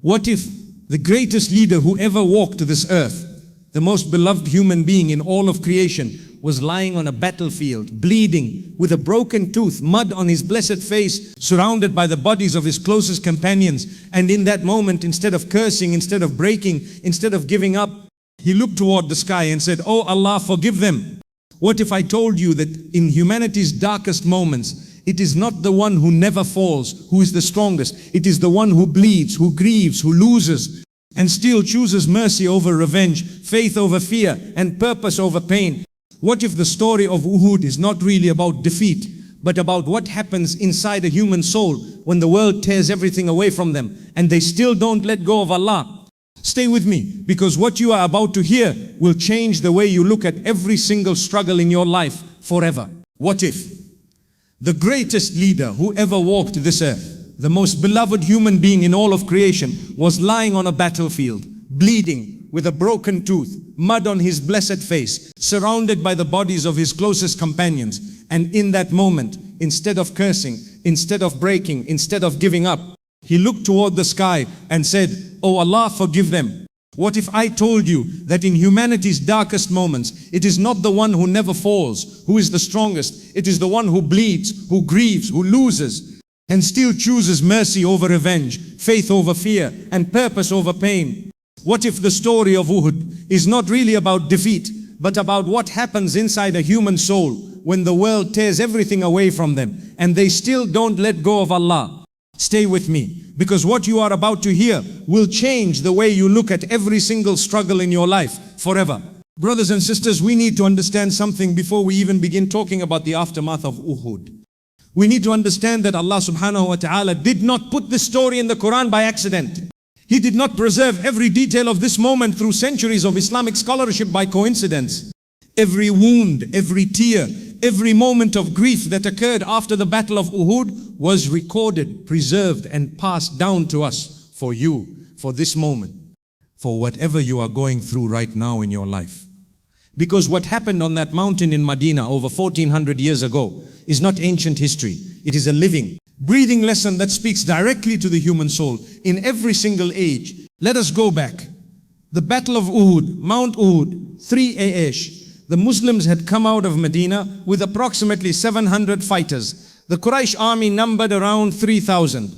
What if the greatest leader who ever walked this earth, the most beloved human being in all of creation, was lying on a battlefield, bleeding, with a broken tooth, mud on his blessed face, surrounded by the bodies of his closest companions. And in that moment, instead of cursing, instead of breaking, instead of giving up, he looked toward the sky and said, "Oh Allah, forgive them." What if I told you that in humanity's darkest moments, it is not the one who never falls who is the strongest. It is the one who bleeds, who grieves, who loses, and still chooses mercy over revenge, faith over fear, and purpose over pain. What if the story of Uhud is not really about defeat, but about what happens inside a human soul when the world tears everything away from them and they still don't let go of Allah? Stay with me, because what you are about to hear will change the way you look at every single struggle in your life forever. What if the greatest leader who ever walked this earth, the most beloved human being in all of creation, was lying on a battlefield, bleeding, with a broken tooth, mud on his blessed face, surrounded by the bodies of his closest companions. And in that moment, instead of cursing, instead of breaking, instead of giving up, he looked toward the sky and said, "Oh Allah, forgive them." What if I told you that in humanity's darkest moments, it is not the one who never falls who is the strongest. It is the one who bleeds, who grieves, who loses, and still chooses mercy over revenge, faith over fear, and purpose over pain. What if the story of Uhud is not really about defeat, but about what happens inside a human soul when the world tears everything away from them and they still don't let go of Allah? Stay with me, because what you are about to hear will change the way you look at every single struggle in your life forever. Brothers and sisters, we need to understand something before we even begin talking about the aftermath of Uhud. We need to understand that Allah subhanahu wa ta'ala did not put this story in the Quran by accident. He did not preserve every detail of this moment through centuries of Islamic scholarship by coincidence. Every wound, every tear, every moment of grief that occurred after the Battle of Uhud was recorded, preserved, and passed down to us for you, for this moment, for whatever you are going through right now in your life. Because what happened on that mountain in Medina over 1400 years ago is not ancient history. It is a living, breathing lesson that speaks directly to the human soul in every single age. Let us go back. The Battle of Uhud, Mount Uhud, 3 AH. The Muslims had come out of Medina with approximately 700 fighters. The Quraysh army numbered around 3,000.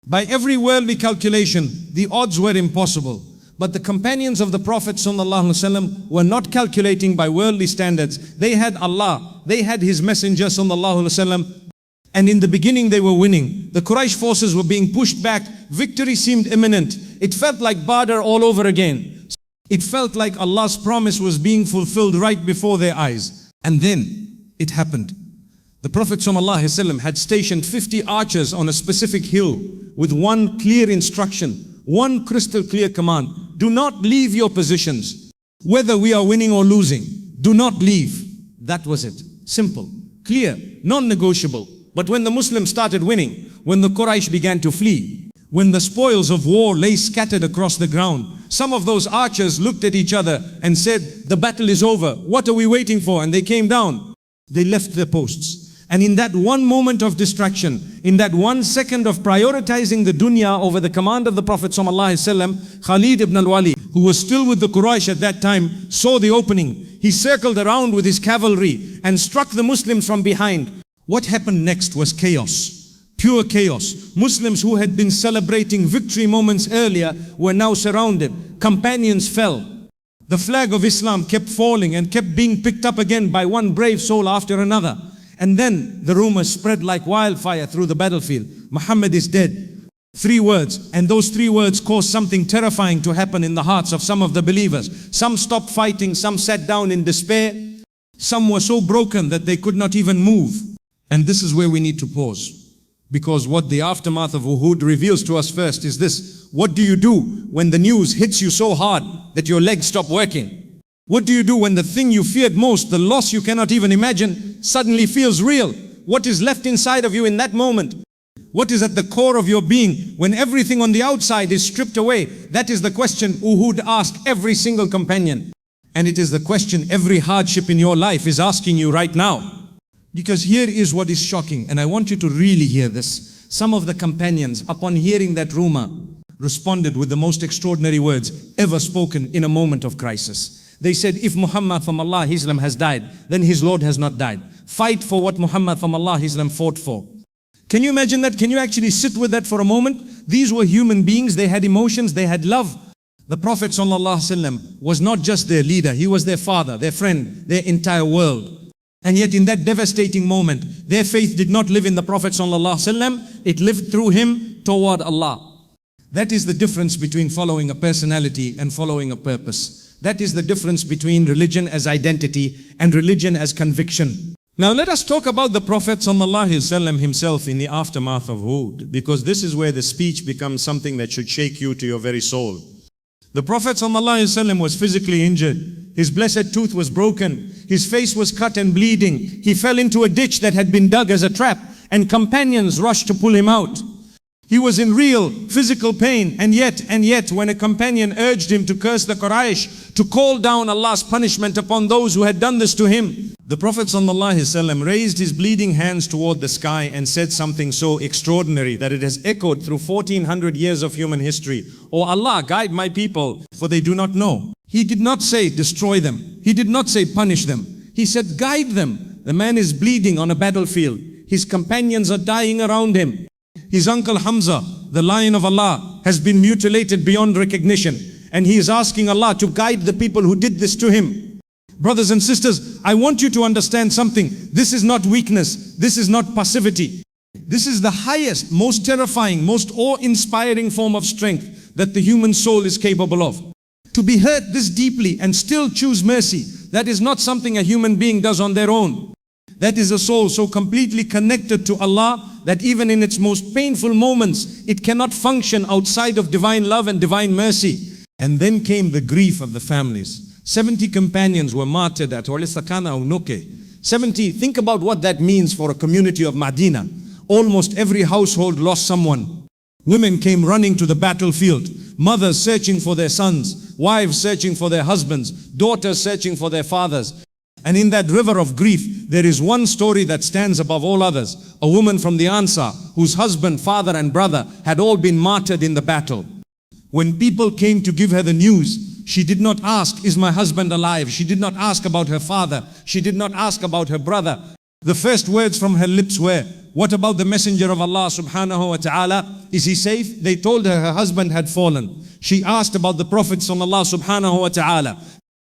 By every worldly calculation, the odds were impossible. But the companions of the Prophet ﷺ were not calculating by worldly standards. They had Allah, they had His Messenger ﷺ, and in the beginning they were winning. The Quraysh forces were being pushed back. Victory seemed imminent. It felt like Badr all over again. It felt like Allah's promise was being fulfilled right before their eyes. And then it happened. The Prophet ﷺ had stationed 50 archers on a specific hill with one clear instruction, one crystal clear command: do not leave your positions. Whether we are winning or losing, do not leave. That was it. Simple, clear, non-negotiable. But when the Muslims started winning, when the Quraysh began to flee, when the spoils of war lay scattered across the ground, some of those archers looked at each other and said, "The battle is over. What are we waiting for?" And they came down. They left their posts. And in that one moment of distraction, in that 1 second of prioritizing the dunya over the command of the Prophet ﷺ, Khalid ibn al-Walid, who was still with the Quraysh at that time, saw the opening. He circled around with his cavalry and struck the Muslims from behind. What happened next was chaos, pure chaos. Muslims who had been celebrating victory moments earlier were now surrounded. Companions fell. The flag of Islam kept falling and kept being picked up again by one brave soul after another. And then the rumors spread like wildfire through the battlefield. Muhammad is dead. 3 words, and those 3 words caused something terrifying to happen in the hearts of some of the believers. Some stopped fighting, some sat down in despair. Some were so broken that they could not even move. And this is where we need to pause. Because what the aftermath of Uhud reveals to us first is this: what do you do when the news hits you so hard that your legs stop working? What do you do when the thing you feared most, the loss you cannot even imagine, suddenly feels real? What is left inside of you in that moment? What is at the core of your being when everything on the outside is stripped away? That is the question Uhud asked every single companion. And it is the question every hardship in your life is asking you right now. Because here is what is shocking, and I want you to really hear this. Some of the companions, upon hearing that rumor, responded with the most extraordinary words ever spoken in a moment of crisis. They said, if Muhammad from Allah Islam has died, then his Lord has not died. Fight for what Muhammad from Allah Islam fought for. Can you imagine that? Can you actually sit with that for a moment? These were human beings, they had emotions, they had love. The Prophet ﷺ was not just their leader, he was their father, their friend, their entire world. And yet in that devastating moment, their faith did not live in the Prophet ﷺ, it lived through him toward Allah. That is the difference between following a personality and following a purpose. That is the difference between religion as identity and religion as conviction. Now let us talk about the Prophet ﷺ himself in the aftermath of Uhud, because this is where the speech becomes something that should shake you to your very soul. The Prophet ﷺ was physically injured. His blessed tooth was broken. His face was cut and bleeding. He fell into a ditch that had been dug as a trap, and companions rushed to pull him out. He was in real physical pain, and yet when a companion urged him to curse the Quraysh, to call down Allah's punishment upon those who had done this to him, the Prophet ﷺ raised his bleeding hands toward the sky and said something so extraordinary that it has echoed through 1400 years of human history. "O Allah, guide my people, for they do not know." He did not say destroy them. He did not say punish them. He said guide them. The man is bleeding on a battlefield. His companions are dying around him. His uncle Hamza, the lion of Allah, has been mutilated beyond recognition, and he is asking Allah to guide the people who did this to him. Brothers and sisters, I want you to understand something. This is not weakness. This is not passivity. This is the highest, most terrifying, most awe-inspiring form of strength that the human soul is capable of. To be hurt this deeply and still choose mercy, that is not something a human being does on their own. That is a soul so completely connected to Allah that even in its most painful moments, it cannot function outside of divine love and divine mercy. And then came the grief of the families. 70 companions were martyred at Sakana Unoke. 70, think about what that means for a community of Medina. Almost every household lost someone. Women came running to the battlefield. Mothers searching for their sons. Wives searching for their husbands. Daughters searching for their fathers. And in that river of grief, there is one story that stands above all others. A woman from the Ansar, whose husband, father and brother had all been martyred in the battle. When people came to give her the news, she did not ask, is my husband alive? She did not ask about her father. She did not ask about her brother. The first words from her lips were, what about the messenger of Allah subhanahu wa ta'ala? Is he safe? They told her husband had fallen. She asked about the Prophet subhanahu wa ta'ala.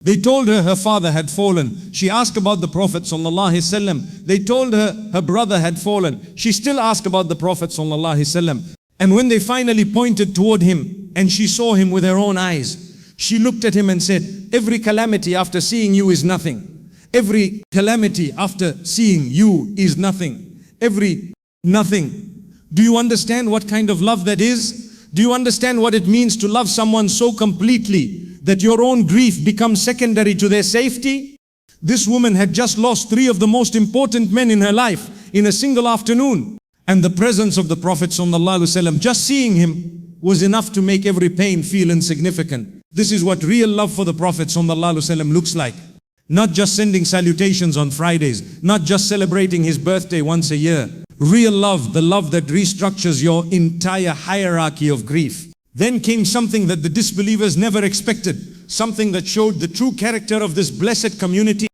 They told her her father had fallen. She asked about the Prophet sallallahu alaihi wasallam. They told her her brother had fallen. She still asked about the Prophet sallallahu alaihi wasallam. And when they finally pointed toward him and she saw him with her own eyes, she looked at him and said, every calamity after seeing you is nothing. Every calamity after seeing you is nothing. Every nothing. Do you understand what kind of love that is? Do you understand what it means to love someone so completely that your own grief becomes secondary to their safety? This woman had just lost 3 of the most important men in her life in a single afternoon. And the presence of the Prophet ﷺ, just seeing him was enough to make every pain feel insignificant. This is what real love for the Prophet ﷺ looks like. Not just sending salutations on Fridays, not just celebrating his birthday once a year. Real love, the love that restructures your entire hierarchy of grief. Then came something that the disbelievers never expected, something that showed the true character of this blessed community.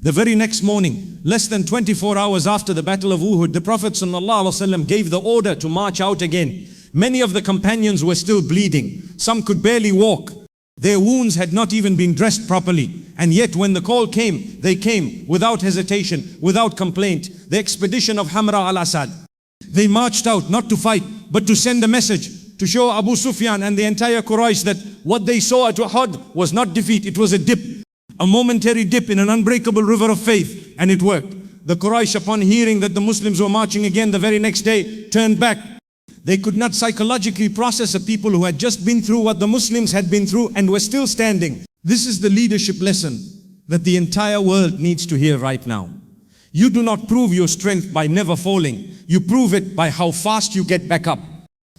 The very next morning, less than 24 hours after the Battle of Uhud, the Prophet ﷺ gave the order to march out again. Many of the companions were still bleeding. Some could barely walk. Their wounds had not even been dressed properly. And yet when the call came, they came without hesitation, without complaint. The expedition of Hamra al-Asad. They marched out not to fight, but to send a message, to show Abu Sufyan and the entire Quraysh that what they saw at Uhud was not defeat, it was a dip. A momentary dip in an unbreakable river of faith, and it worked. The Quraysh, upon hearing that the Muslims were marching again the very next day, turned back. They could not psychologically process a people who had just been through what the Muslims had been through and were still standing. This is the leadership lesson that the entire world needs to hear right now. You do not prove your strength by never falling. You prove it by how fast you get back up.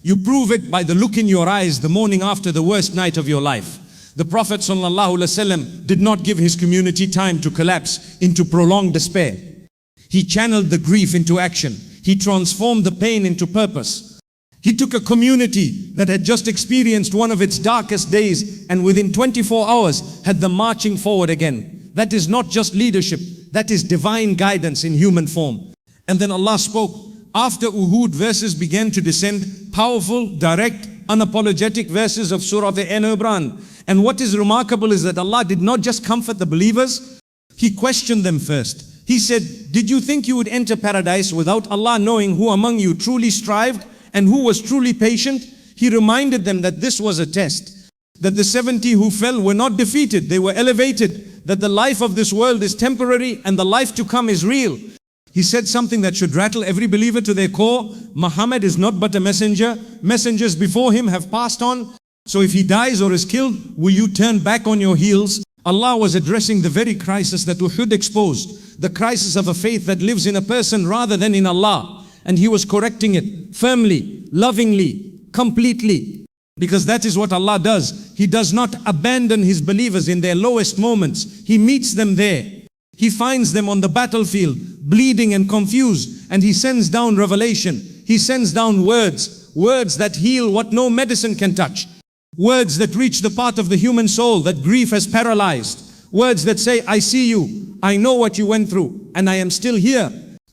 You prove it by the look in your eyes the morning after the worst night of your life. The Prophet ﷺ did not give his community time to collapse into prolonged despair. He channeled the grief into action. He transformed the pain into purpose. He took a community that had just experienced one of its darkest days and within 24 hours had them marching forward again. That is not just leadership, that is divine guidance in human form. And then Allah spoke. After Uhud, verses began to descend, powerful, direct, unapologetic verses of Surah Al-Imran. And what is remarkable is that Allah did not just comfort the believers, He questioned them first. He said, did you think you would enter paradise without Allah knowing who among you truly strived and who was truly patient? He reminded them that this was a test, that the 70 who fell were not defeated, they were elevated, that the life of this world is temporary and the life to come is real. He said something that should rattle every believer to their core. Muhammad is not but a messenger. Messengers before him have passed on. So if he dies or is killed, will you turn back on your heels? Allah was addressing the very crisis that Uhud exposed, the crisis of a faith that lives in a person rather than in Allah. And He was correcting it firmly, lovingly, completely. Because that is what Allah does. He does not abandon His believers in their lowest moments. He meets them there. He finds them on the battlefield, bleeding and confused, and He sends down revelation. He sends down words that heal what no medicine can touch. Words that reach the part of the human soul that grief has paralyzed. Words that say, I see you, I know what you went through, and I am still here.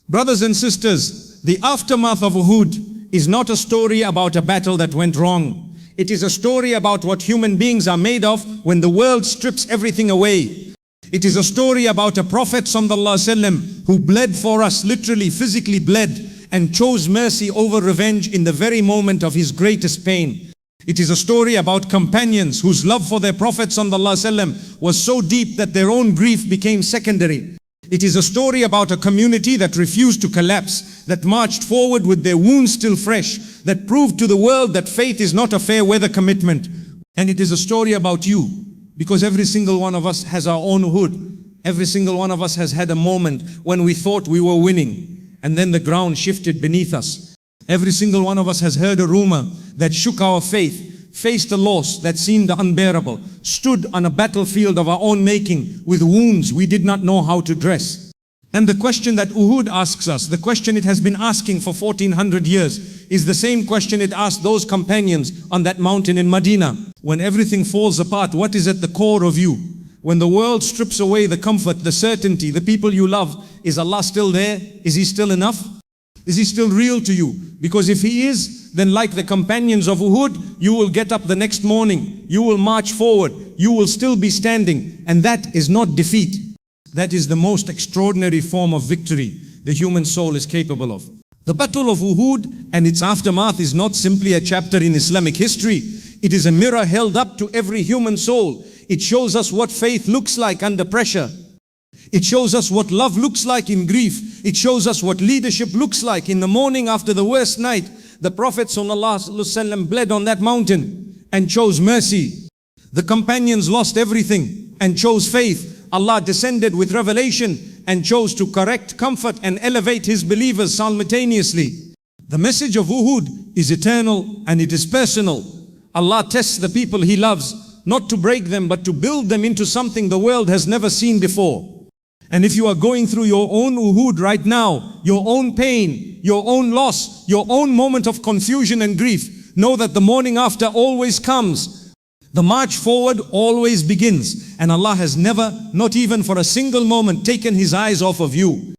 Brothers and sisters, the aftermath of Uhud is not a story about a battle that went wrong. It is a story about what human beings are made of when the world strips everything away. It is a story about a Prophet ﷺ who bled for us, literally, physically bled, and chose mercy over revenge in the very moment of his greatest pain. It is a story about companions whose love for their Prophet ﷺ was so deep that their own grief became secondary. It is a story about a community that refused to collapse, that marched forward with their wounds still fresh, that proved to the world that faith is not a fair weather commitment. And it is a story about you, because every single one of us has our own Uhud. Every single one of us has had a moment when we thought we were winning, and then the ground shifted beneath us. Every single one of us has heard a rumor that shook our faith, faced a loss that seemed unbearable, stood on a battlefield of our own making with wounds we did not know how to dress. And the question that Uhud asks us, the question it has been asking for 1400 years, is the same question it asked those companions on that mountain in Medina. When everything falls apart, what is at the core of you? When the world strips away the comfort, the certainty, the people you love, is Allah still there? Is He still enough? Is He still real to you? Because if He is, then like the companions of Uhud, you will get up the next morning, you will march forward, you will still be standing, and that is not defeat. That is the most extraordinary form of victory the human soul is capable of. The Battle of Uhud and its aftermath is not simply a chapter in Islamic history. It is a mirror held up to every human soul. It shows us what faith looks like under pressure. It shows us what love looks like in grief. It shows us what leadership looks like in the morning after the worst night. The Prophet ﷺ bled on that mountain and chose mercy. The companions lost everything and chose faith. Allah descended with revelation and chose to correct, comfort and elevate His believers simultaneously. The message of Uhud is eternal and it is personal. Allah tests the people He loves, not to break them but to build them into something the world has never seen before. And if you are going through your own Uhud right now, your own pain, your own loss, your own moment of confusion and grief, know that the morning after always comes. The march forward always begins, and Allah has never, not even for a single moment, taken His eyes off of you.